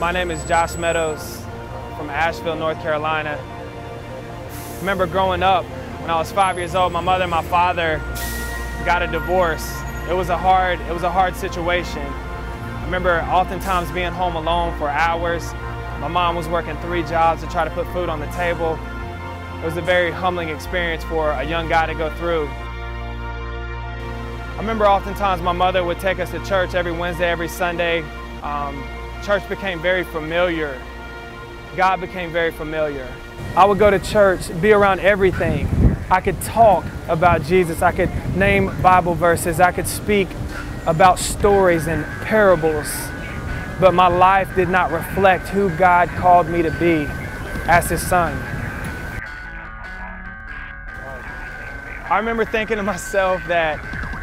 My name is Josh Meadows from Asheville, North Carolina. I remember growing up, when I was 5 years old, my mother and my father got a divorce. It was a hard situation. I remember oftentimes being home alone for hours. My mom was working 3 jobs to try to put food on the table. It was a very humbling experience for a young guy to go through. I remember oftentimes my mother would take us to church every Wednesday, every Sunday. Church became very familiar. God became very familiar. I would go to church, be around everything. I could talk about Jesus. I could name Bible verses. I could speak about stories and parables. But my life did not reflect who God called me to be as His son. I remember thinking to myself that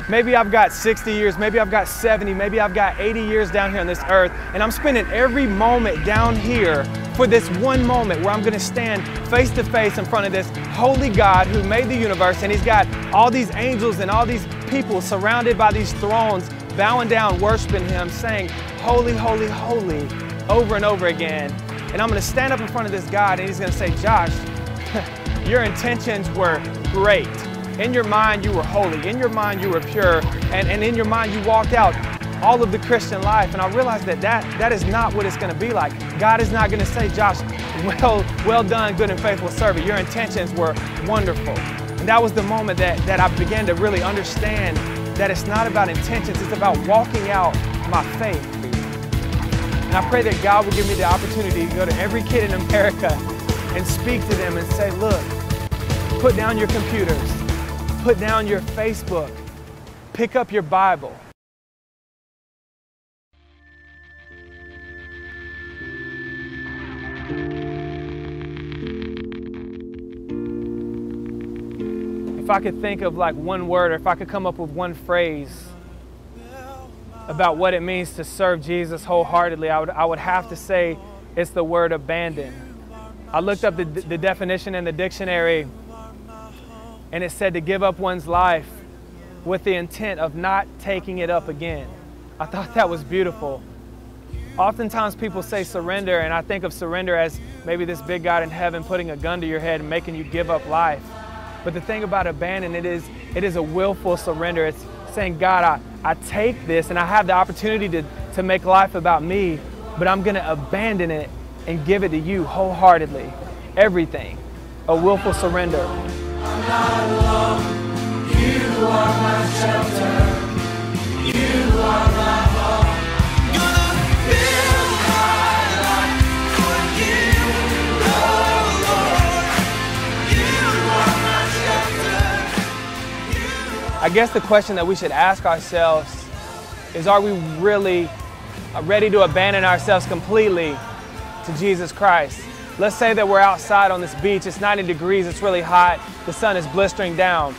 maybe I've got 60 years, maybe I've got 70, maybe I've got 80 years down here on this earth, and I'm spending every moment down here for this one moment where I'm gonna stand face to face in front of this holy God who made the universe, and He's got all these angels and all these people surrounded by these thrones, bowing down, worshiping Him, saying, holy, holy, holy, over and over again. And I'm gonna stand up in front of this God and He's gonna say, Josh, your intentions were great. In your mind, you were holy. In your mind, you were pure. And in your mind, you walked out all of the Christian life. And I realized that is not what it's going to be like. God is not going to say, Josh, well done, good and faithful servant. Your intentions were wonderful. And that was the moment that I began to really understand that it's not about intentions. It's about walking out my faith. And I pray that God will give me the opportunity to go to every kid in America and speak to them and say, look, put down your computers. Put down your Facebook. Pick up your Bible. If I could think of like one word, or if I could come up with one phrase about what it means to serve Jesus wholeheartedly, I would have to say it's the word abandon. I looked up the definition in the dictionary, and it said to give up one's life with the intent of not taking it up again. I thought that was beautiful. Oftentimes people say surrender, and I think of surrender as maybe this big God in heaven putting a gun to your head and making you give up life. But the thing about abandon, it is a willful surrender. It's saying, God, I take this and I have the opportunity to make life about me, but I'm gonna abandon it and give it to you wholeheartedly. Everything, a willful surrender. I'm not alone. You are my shelter. You are my home. Gonna build my life for you, oh Lord. You are my shelter. I guess the question that we should ask ourselves is, are we really ready to abandon ourselves completely to Jesus Christ? Let's say that we're outside on this beach, it's 90 degrees, it's really hot, the sun is blistering down.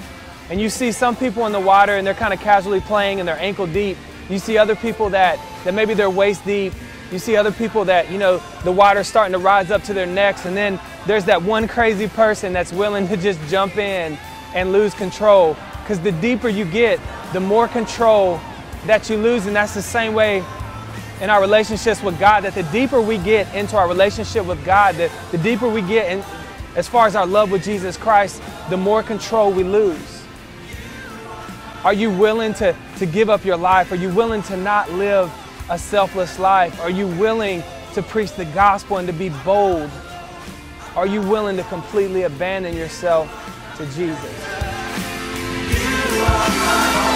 And you see some people in the water and they're kind of casually playing and they're ankle deep. You see other people that maybe they're waist deep. You see other people that, you know, the water's starting to rise up to their necks, and then there's that one crazy person that's willing to just jump in and lose control. Because the deeper you get, the more control that you lose, and that's the same way in our relationships with God, that the deeper we get into our relationship with God, the deeper we get in, as far as our love with Jesus Christ, the more control we lose. Are you willing to give up your life? Are you willing to not live a selfless life? Are you willing to preach the gospel and to be bold? Are you willing to completely abandon yourself to Jesus? You are my